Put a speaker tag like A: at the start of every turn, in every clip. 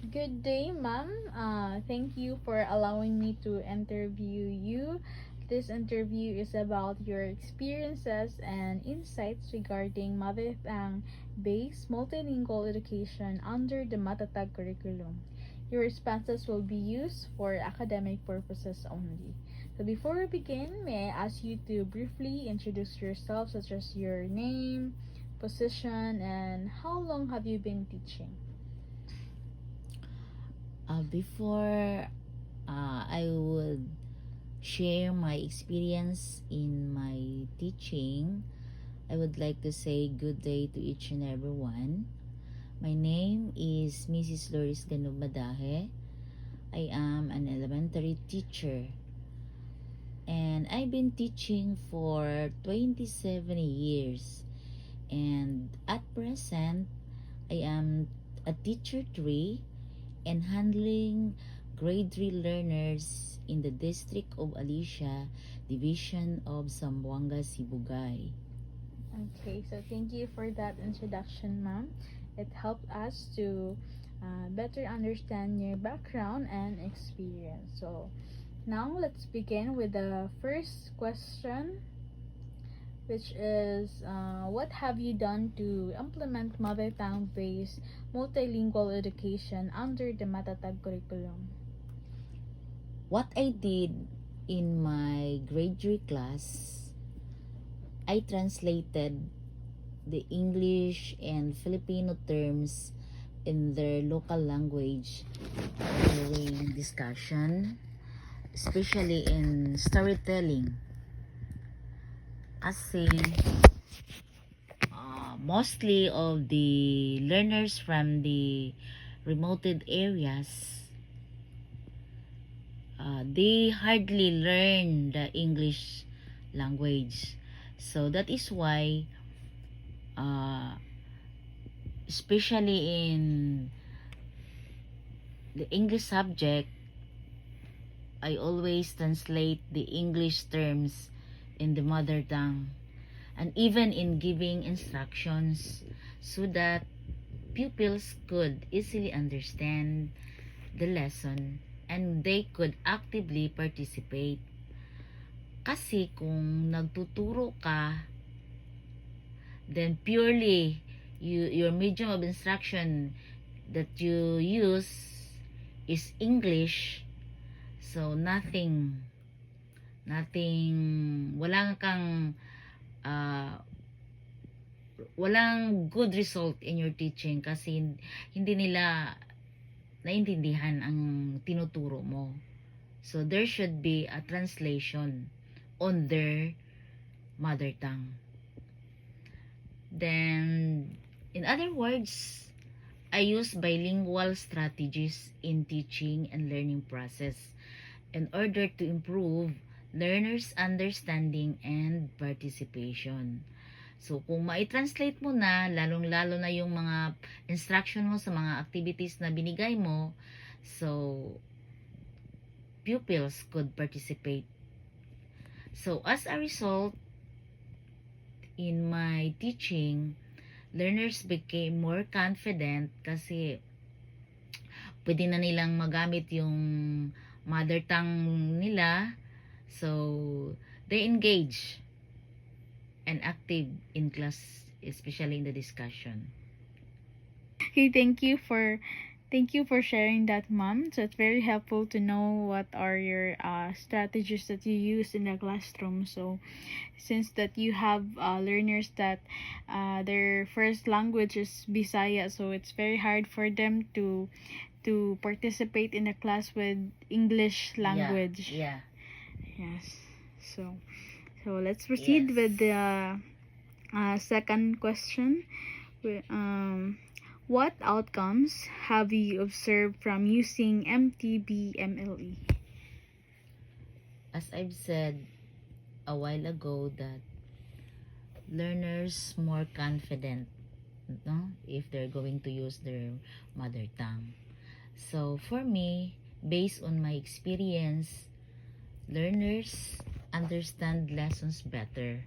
A: Good day, ma'am. Thank you for allowing me to interview you. This interview is about your experiences and insights regarding mother tongue based multilingual education under the Matatag curriculum. Your responses will be used for academic purposes only. So before we begin, may I ask you to briefly introduce yourself, such as your name, position, and how long have you been teaching?
B: Before I would share my experience in my teaching, I would like to say good day to each and everyone. My name is Mrs. Loris Ganubadahe. I am an elementary teacher and I've been teaching for 27 years, and at present I am a teacher 3 and handling grade 3 learners in the District of Alicia, Division of Zamboanga, Sibugay.
A: Okay, so thank you for that introduction, ma'am. It helped us to better understand your background and experience. So now let's begin with the first question, which is what have you done to implement mother tongue based multilingual education under the Matatag curriculum?
B: What I did in my grade 3 class, I translated the English and Filipino terms in their local language during discussion, especially in storytelling. Kasi mostly of the learners from the remoted areas, they hardly learn the English language. So that is why, especially in the English subject, I always translate the English terms in the mother tongue, and even in giving instructions, so that pupils could easily understand the lesson and they could actively participate. Kasi kung nagtuturo ka, then purely your medium of instruction that you use is English, so uh, walang good result in your teaching kasi hindi nila naintindihan ang tinuturo mo. So there should be a translation on their mother tongue. Then, in other words, I use bilingual strategies in teaching and learning process in order to improve learners' understanding and participation. So, kung ma-translate mo na, lalong-lalo na yung mga instruction mo sa mga activities na binigay mo, so, pupils could participate. So, as a result, in my teaching, learners became more confident kasi pwede na nilang magamit yung mother tongue nila. So, they engage and active in class, especially in the discussion.
A: Okay, thank you for sharing that, mom. So it's very helpful to know what are your strategies that you use in the classroom. So since that you have learners that their first language is Bisaya, so it's very hard for them to participate in a class with English language.
B: Yeah.
A: Yes. So let's proceed with the second question. What outcomes have you observed from using MTB-MLE?
B: As I've said a while ago, that learners more confident, no, if they're going to use their mother tongue. So for me, based on my experience, learners understand lessons better.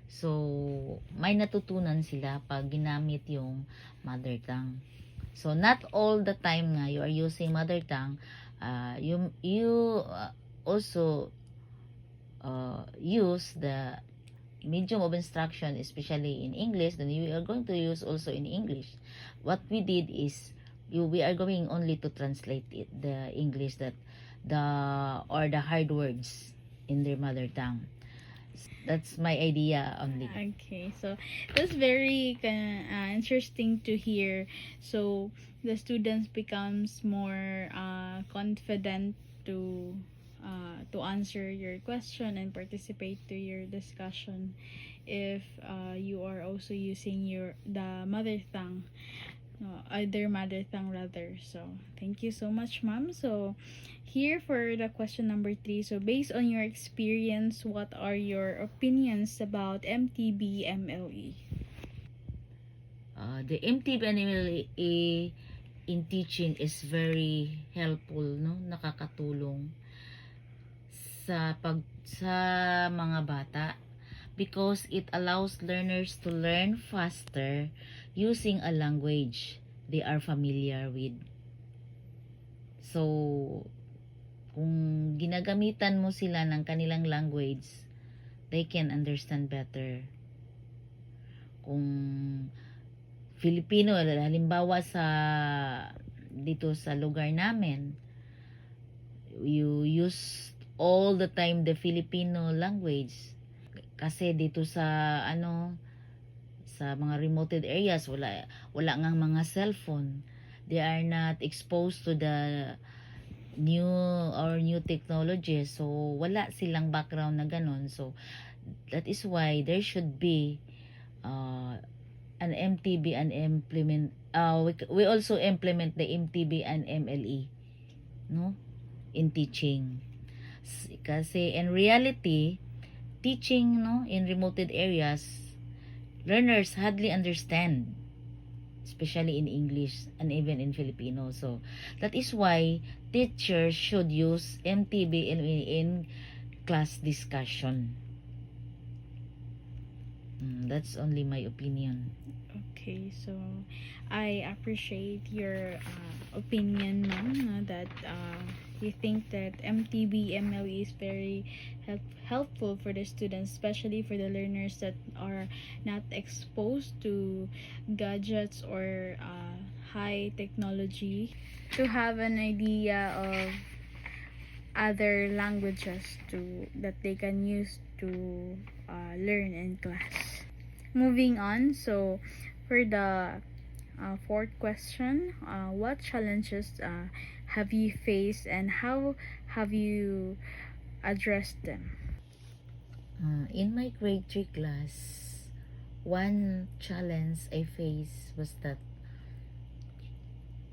B: So may natutunan sila pag ginamit yung mother tongue. So not all the time nga you are using mother tongue, you also use the medium of instruction, especially in English, then you are going to use also in English. What we did is we are going only to translate it, the English that the hard words in their mother tongue. That's my idea only.
A: Okay, so that's very interesting to hear. So the students becomes more confident to answer your question and participate to your discussion if you are also using the mother tongue, their mother tongue rather. So thank you so much, ma'am. So here for the question number 3. So based on your experience, what are your opinions about MTB MLE?
B: The MTB and MLA in teaching is very helpful, no? Nakakatulong sa mga bata because it allows learners to learn faster using a language they are familiar with. So, kung ginagamitan mo sila ng kanilang language, they can understand better. Kung Filipino, halimbawa dito sa lugar namin, you use all the time the Filipino language. Kasi dito sa mga remote areas, wala ngang mga cellphone. They are not exposed to the new technology. So, wala silang background na ganun. So, that is why there should be an MTB and implement we also implement the MTB and MLE, no, in teaching. Kasi in reality, teaching, no, in remote areas, learners hardly understand, especially in English and even in Filipino. So that is why teachers should use MTB in class discussion. That's only my opinion.
A: Okay, so I appreciate your opinion, ma'am, that you think that MTB MLE is very helpful for the students, especially for the learners that are not exposed to gadgets or high technology, to have an idea of other languages that they can use to learn in class. Moving on, so for the fourth question, what challenges have you faced and how have you addressed them?
B: In my grade 3 class, one challenge I faced was that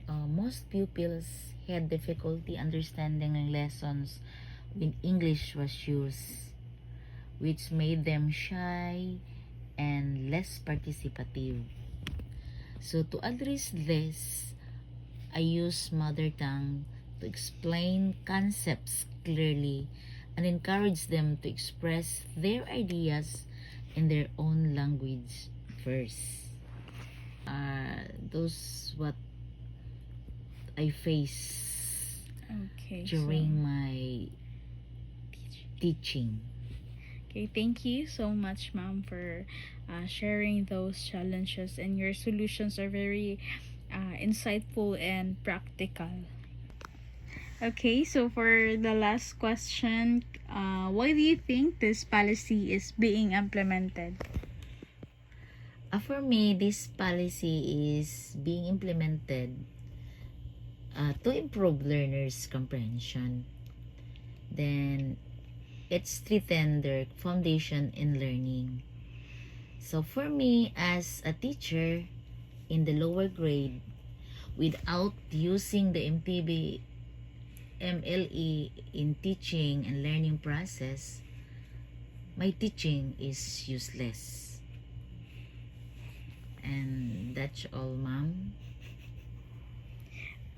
B: most pupils had difficulty understanding lessons when English was used, which made them shy and less participative. So to address this, I use mother tongue to explain concepts clearly and encourage them to express their ideas in their own language first. Those what I face during my teaching.
A: Okay, thank you so much, ma'am, for sharing those challenges, and your solutions are very insightful and practical. Okay, so for the last question, why do you think this policy is being implemented?
B: For me, this policy is being implemented to improve learners' comprehension. Then, it strengthens their foundation in learning. So for me, as a teacher in the lower grade, without using the MTB MLE in teaching and learning process, my teaching is useless. And that's all, ma'am.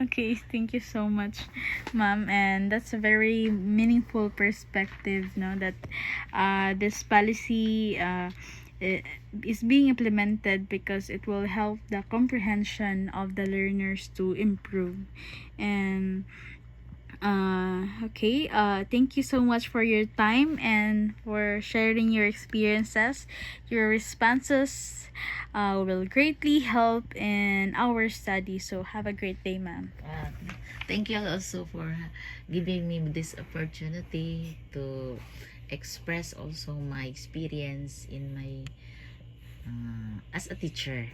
A: Okay, thank you so much, ma'am, and that's a very meaningful perspective, no, that this policy i- is being implemented because it will help the comprehension of the learners to improve. And okay, thank you so much for your time and for sharing your experiences. Your responses will greatly help in our study. So have a great day, ma'am.
B: Thank you also for giving me this opportunity to express also my experience in my as a teacher.